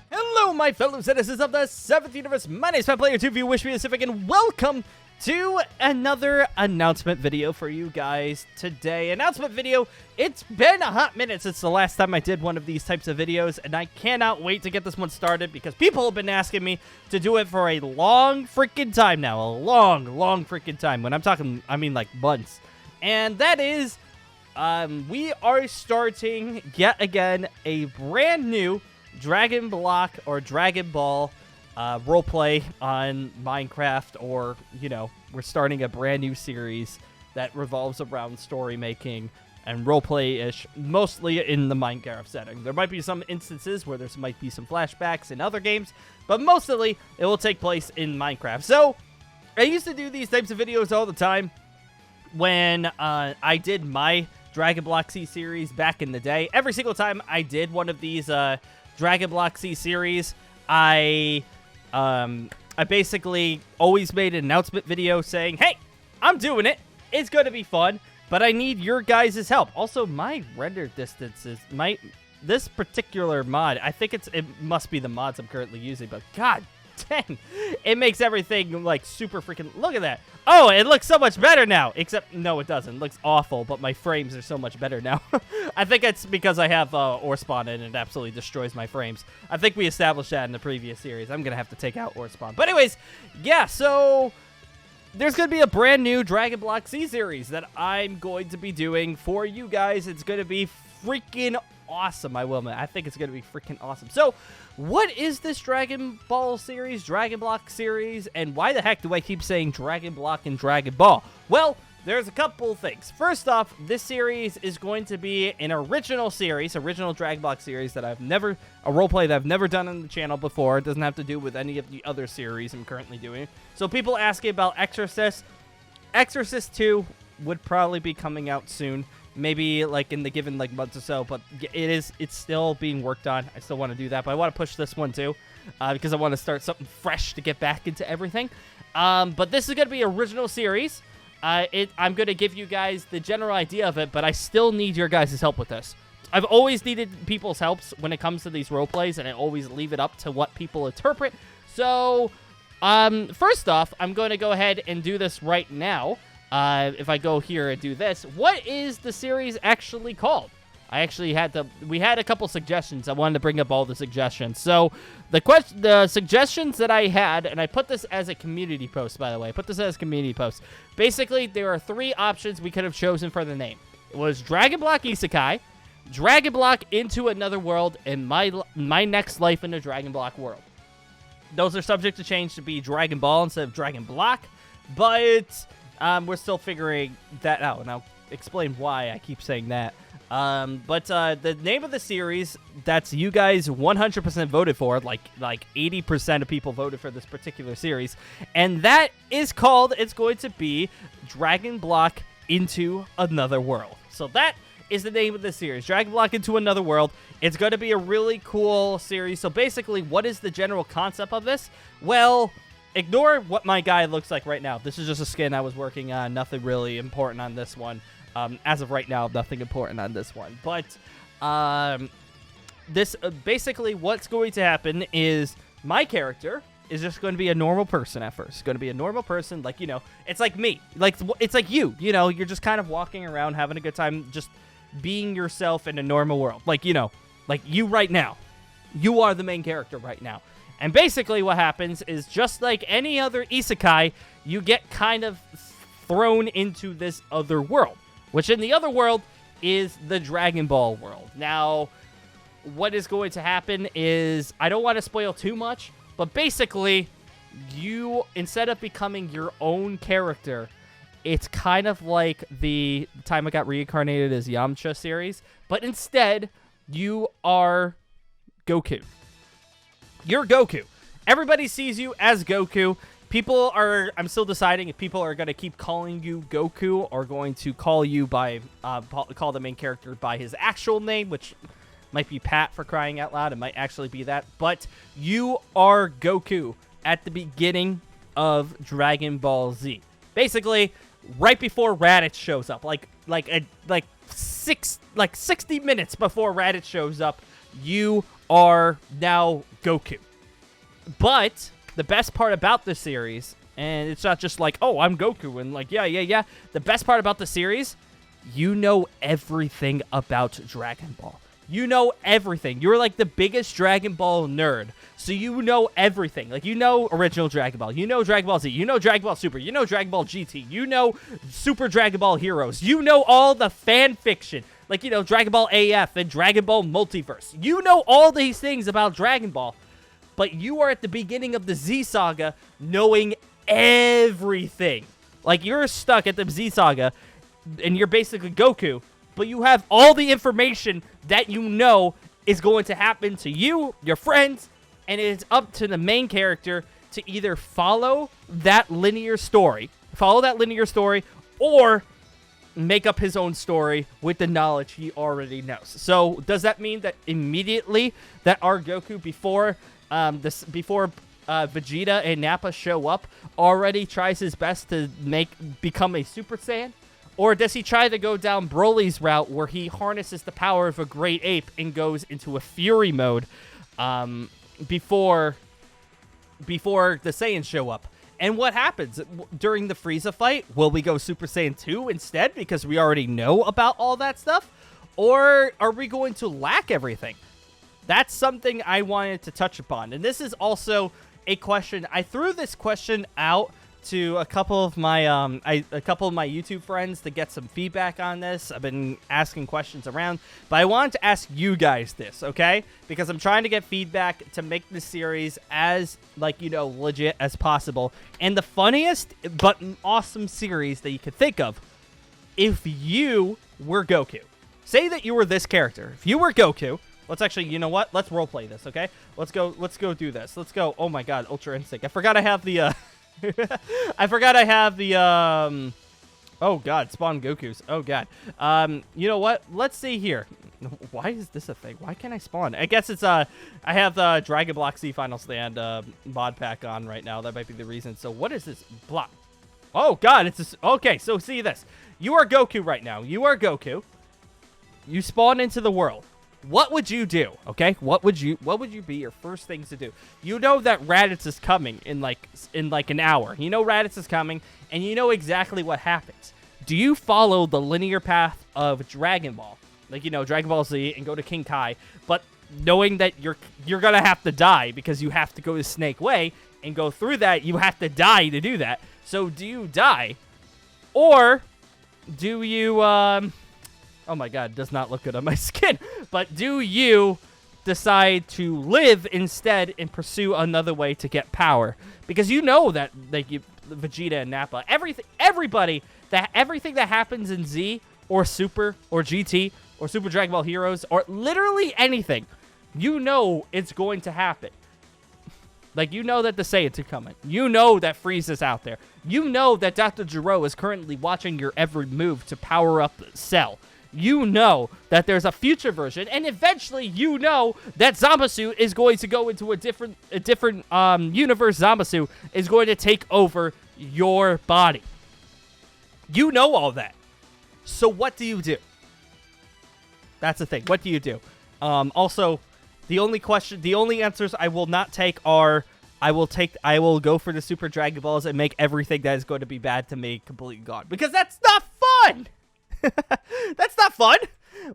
Hello, my fellow citizens of the 7th universe. My name is Player2 Wish Me Pacific, and welcome to another announcement video for you guys today. Announcement video. It's been a hot minute since the last time I did one of these types of videos, and I cannot wait to get this one started because people have been asking me to do it for a long freaking time now. A long freaking time. When I'm talking, I mean like months. And that is, we are starting yet again a brand new Dragon Block or Dragon Ball roleplay on Minecraft, or, you know, we're starting a brand new series that revolves around story making and roleplay-ish, mostly in the Minecraft setting. There might be some instances where there might be some flashbacks in other games, but mostly it will take place in Minecraft. So, I used to do these types of videos all the time when I did my Dragon Block C series back in the day. Every single time I did one of these Dragon Block C series, I basically always made an announcement video saying, hey, I'm doing it. It's going to be fun, but I need your guys' help. Also, my render distances, this particular mod, I think it must be the mods I'm currently using, but god dang, it makes everything like super freaking, look at that. Oh, it looks so much better now, except, no, it doesn't. It looks awful, but my frames are so much better now. I think it's because I have ore spawn and it absolutely destroys my frames. I think we established that in the previous series. I'm going to have to take out ore spawn. But anyways, yeah, so there's going to be a brand new Dragon Block C series that I'm going to be doing for you guys. It's going to be freaking awesome, I will admit. I think it's going to be freaking awesome. So, what is this Dragon Ball series, Dragon Block series, and why the heck do I keep saying Dragon Block and Dragon Ball? Well, there's a couple things. First off, this series is going to be an original series, original Dragon Block series that a roleplay that I've never done on the channel before. It doesn't have to do with any of the other series I'm currently doing. So people asking about Exorcist. Exorcist 2 would probably be coming out soon. Maybe like in the given like months or so, but it's still being worked on. I still want to do that, but I want to push this one too, because I want to start something fresh to get back into everything. But this is going to be original series. I'm going to give you guys the general idea of it, but I still need your guys' help with this. I've always needed people's helps when it comes to these role plays, and I always leave it up to what people interpret. So, first off, I'm going to go ahead and do this right now. If I go here and do this, what is the series actually called? We had a couple suggestions. I wanted to bring up all the suggestions. So, the suggestions that I had, and I put this as a community post, by the way. I put this as a community post. Basically, there are 3 options we could have chosen for the name. It was Dragon Block Isekai, Dragon Block Into Another World, and My Next Life in the Dragon Block World. Those are subject to change to be Dragon Ball instead of Dragon Block, but we're still figuring that out, and I'll explain why I keep saying that. But the name of the series that's you guys 100% voted for, like 80% of people voted for this particular series, and that is called, it's going to be Dragon Block Into Another World. So that is the name of the series, Dragon Block Into Another World. It's going to be a really cool series. So basically, what is the general concept of this? Well, ignore what my guy looks like right now. This is just a skin I was working on. Nothing really important on this one. As of right now, nothing important on this one. But this basically what's going to happen is my character is just going to be a normal person at first. It's going to be a normal person, like, you know, it's like me. Like, it's like you know, you're just kind of walking around, having a good time, just being yourself in a normal world. Like, you know, like you right now. You are the main character right now. And basically what happens is, just like any other isekai, you get kind of thrown into this other world, which in the other world is the Dragon Ball world. Now, what is going to happen is, I don't want to spoil too much, but basically, you, instead of becoming your own character, it's kind of like the time I got reincarnated as Yamcha series, but instead, you are Goku. You're Goku. Everybody sees you as Goku. People are, I'm still deciding if people are going to keep calling you Goku or going to call you by, call the main character by his actual name, which might be Pat, for crying out loud. It might actually be that. But you are Goku at the beginning of Dragon Ball Z. Basically, right before Raditz shows up, like 60 minutes before Raditz shows up, you are now Goku. But the best part about the series, and it's not just like, oh, I'm Goku, and like, yeah. The best part about the series, you know everything about Dragon Ball. You know everything. You're like the biggest Dragon Ball nerd. So you know everything. Like, you know original Dragon Ball. You know Dragon Ball Z. You know Dragon Ball Super. You know Dragon Ball GT. You know Super Dragon Ball Heroes. You know all the fan fiction. Like, you know, Dragon Ball AF and Dragon Ball Multiverse. You know all these things about Dragon Ball. But you are at the beginning of the Z Saga knowing everything. Like, you're stuck at the Z Saga, and you're basically Goku, but you have all the information that you know is going to happen to you, your friends, and it is up to the main character to either follow that linear story, or make up his own story with the knowledge he already knows. So, does that mean that immediately that our Goku, before Vegeta and Nappa show up, already tries his best to become a Super Saiyan? Or does he try to go down Broly's route where he harnesses the power of a great ape and goes into a Fury mode before the Saiyans show up? And what happens during the Frieza fight? Will we go Super Saiyan 2 instead because we already know about all that stuff? Or are we going to lack everything? That's something I wanted to touch upon. And this is also a question. I threw this question out to a couple of my YouTube friends to get some feedback on this. I've been asking questions around, but I wanted to ask you guys this, okay? Because I'm trying to get feedback to make this series as, like, you know, legit as possible. And the funniest but awesome series that you could think of, if you were Goku. Say that you were this character. If you were Goku, let's actually, you know what? Let's roleplay this, okay? Let's go do this. Let's go. Oh my god, Ultra Instinct. I forgot I have the oh god, spawn Gokus. Oh god. You know what? Let's see here. Why is this a thing? Why can't I spawn? I guess it's I have the Dragon Block Z Final Stand mod pack on right now. That might be the reason. So what is this block? Oh god, it's this. Okay, so see this. You are Goku right now. You are Goku. You spawn into the world. What would you do? Okay, what would you be your first things to do? You know that Raditz is coming in like an hour. You know Raditz is coming, and you know exactly what happens. Do you follow the linear path of Dragon Ball, like, you know, Dragon Ball Z, and go to King Kai, but knowing that you're gonna have to die because you have to go to Snake Way and go through that? You have to die to do that. So do you die, or do you oh my god, it does not look good on my skin. But do you decide to live instead and pursue another way to get power? Because you know that, like, Vegeta and Nappa, everything that happens in Z or Super or GT or Super Dragon Ball Heroes or literally anything, you know it's going to happen. Like, you know that the Saiyans are coming. You know that Frieza's out there. You know that Dr. Gero is currently watching your every move to power up Cell. You know that there's a future version, and eventually you know that Zamasu is going to go into a different universe. Zamasu is going to take over your body. You know all that. So what do you do? That's the thing. What do you do? Also, the only answers I will not take are I will go for the Super Dragon Balls and make everything that is going to be bad to me completely gone, because that's not fun. That's not fun.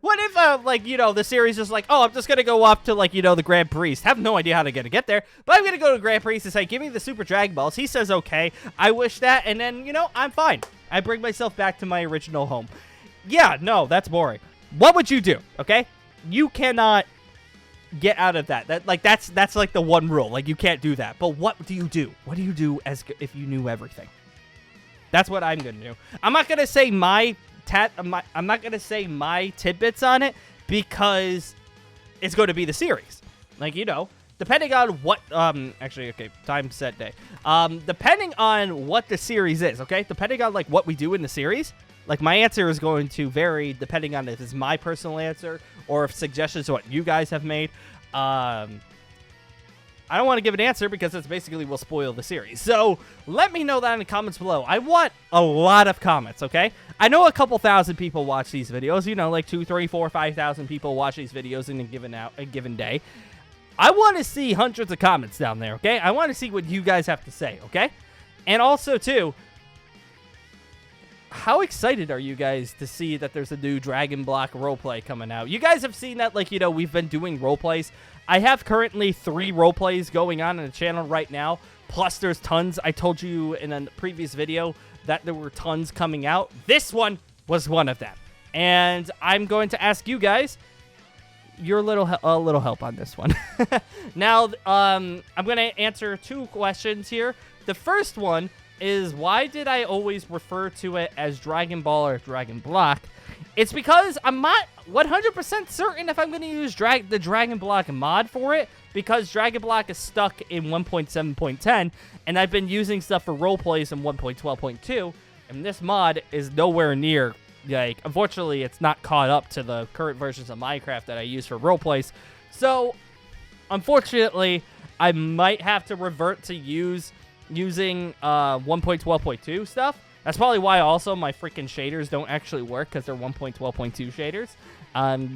What if, like, you know, the series is like, oh, I'm just going to go up to, like, you know, the Grand Priest. Have no idea how to get there, but I'm going to go to the Grand Priest and say, give me the Super Dragon Balls. He says, okay, I wish that, and then, you know, I'm fine. I bring myself back to my original home. Yeah, no, that's boring. What would you do, okay? You cannot get out of that. That's like the one rule. Like, you can't do that. But what do you do? What do you do as if you knew everything? That's what I'm going to do. I'm not going to say I'm not going to say my tidbits on it because it's going to be the series. Like, you know, depending on what, actually, okay, time, set, day. Depending on what the series is, okay? Depending on, like, what we do in the series, like, my answer is going to vary depending on if it's my personal answer or if suggestions what you guys have made. I don't want to give an answer because it's basically will spoil the series. So let me know that in the comments below. I want a lot of comments, okay? I know a couple thousand people watch these videos. You know, like 2, 3, 4, 5,000 people watch these videos in a given day. I want to see hundreds of comments down there, okay? I want to see what you guys have to say, okay? And also, too, how excited are you guys to see that there's a new Dragon Block roleplay coming out? You guys have seen that, like, you know, we've been doing roleplays. I have currently 3 roleplays going on the channel right now, plus there's tons. I told you in a previous video that there were tons coming out. This one was one of them. And I'm going to ask you guys your little help on this one. Now, I'm going to answer 2 questions here. The first one is, why did I always refer to it as Dragon Ball or Dragon Block? It's because I'm not 100% certain if I'm going to use the Dragon Block mod for it, because Dragon Block is stuck in 1.7.10, and I've been using stuff for roleplays in 1.12.2, and this mod is nowhere near, like, unfortunately, it's not caught up to the current versions of Minecraft that I use for roleplays. So, unfortunately, I might have to revert to using 1.12.2 stuff. That's probably why also my freaking shaders don't actually work, because they're 1.12.2 shaders,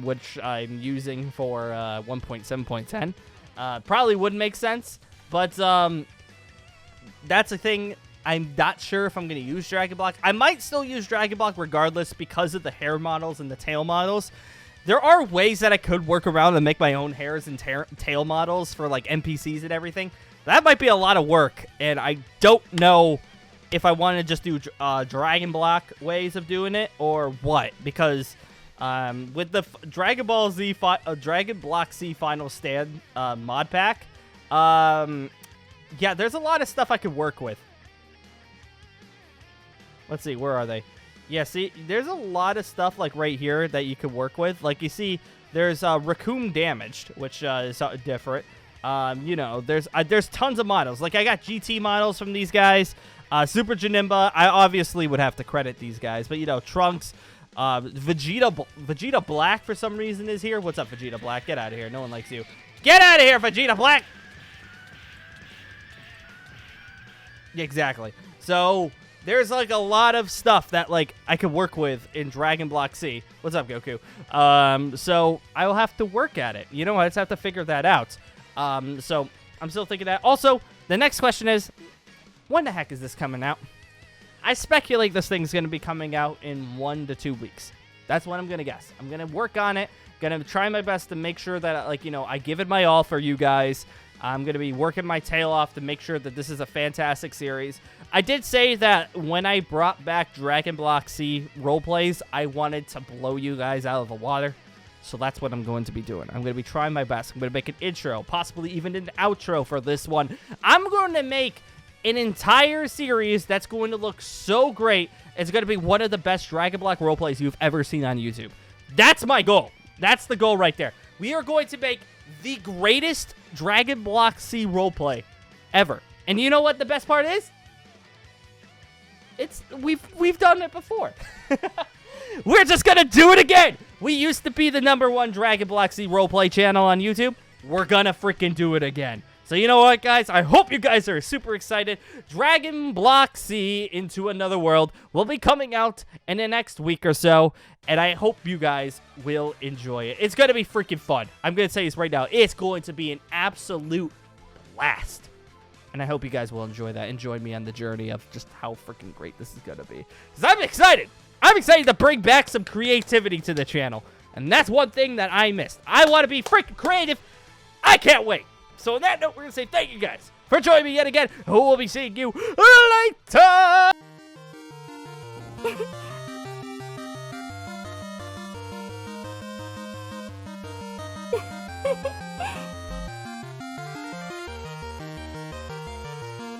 which I'm using for 1.7.10. Probably would make sense, but that's a thing. I'm not sure if I'm going to use Dragon Block. I might still use Dragon Block regardless because of the hair models and the tail models. There are ways that I could work around and make my own hairs and tail models for, like, NPCs and everything. That might be a lot of work, and I don't know if I want to just do Dragon Block ways of doing it or what, because with the Dragon Block Z Final Stand mod pack, yeah, there's a lot of stuff I could work with. Let's see, where are they? Yeah, see, there's a lot of stuff, like, right here that you could work with. Like, you see, there's Raccoon Damaged, which is different. You know, there's tons of models. Like, I got GT models from these guys. Super Janemba, I obviously would have to credit these guys. But, you know, Trunks, Vegeta Black for some reason is here. What's up, Vegeta Black? Get out of here. No one likes you. Get out of here, Vegeta Black! Exactly. So, there's, like, a lot of stuff that, like, I could work with in Dragon Block C. What's up, Goku? So, I'll have to work at it. You know, I just have to figure that out. So, I'm still thinking that. Also, the next question is, when the heck is this coming out? I speculate this thing's going to be coming out in 1 to 2 weeks. That's what I'm going to guess. I'm going to work on it. Going to try my best to make sure that, like, you know, I give it my all for you guys. I'm going to be working my tail off to make sure that this is a fantastic series. I did say that when I brought back Dragon Block C roleplays, I wanted to blow you guys out of the water. So that's what I'm going to be doing. I'm going to be trying my best. I'm going to make an intro, possibly even an outro for this one. I'm going to make an entire series that's going to look so great. It's going to be one of the best Dragon Block roleplays you've ever seen on YouTube. That's my goal. That's the goal right there. We are going to make the greatest Dragon Block C roleplay ever. And you know what the best part is? We've done it before. We're just going to do it again. We used to be the #1 Dragon Block C roleplay channel on YouTube. We're going to freaking do it again. So you know what, guys? I hope you guys are super excited. Dragon Block C Into Another World will be coming out in the next week or so, and I hope you guys will enjoy it. It's going to be freaking fun. I'm going to say this right now. It's going to be an absolute blast, and I hope you guys will enjoy that and join me on the journey of just how freaking great this is going to be. Because I'm excited. I'm excited to bring back some creativity to the channel, and that's one thing that I missed. I want to be freaking creative. I can't wait. So on that note, we're going to say thank you guys for joining me yet again. We'll be seeing you later.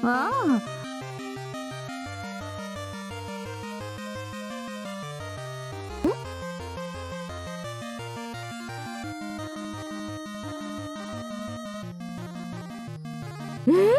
Oh. Hmm?